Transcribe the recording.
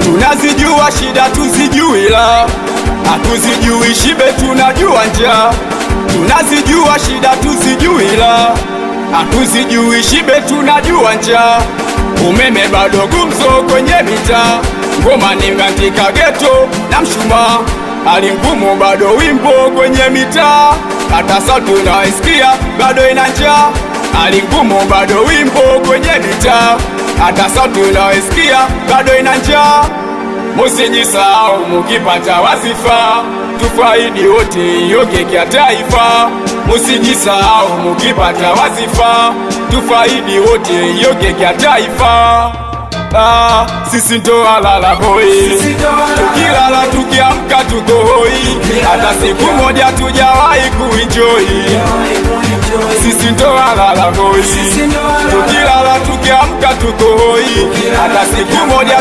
Tunazijua shida tuzijui la, hatuzijui shibe tunajua njaa. Tunazijua shida tuzijui la, hatuzijui shibe tunajua njaa. Umeme bado gumzo kwenye mitaa, ngoma ni katika geto na mshumaa. Hali ngumu bado wimbo kwenye mitaa, hata sauti tunaisikia bado ina njaa. Hali ngumu bado wimbo kwenye mitaa, hata sauti tunaisikia bado ina njaa. Musijisahau mukipata wasifa, tufaidi wote hiyo keki ya taifa. Musijisahau mukipata wasifa, tufaidi wote hiyo keki ya taifa. Sisi ndo halala hoi, tukilala tukiamka tuko hoi, hata siku moja tujawahi kuenjoy. Sisi ndo halala hoi, tukilala tukiamka tuko hoi, hata siku moja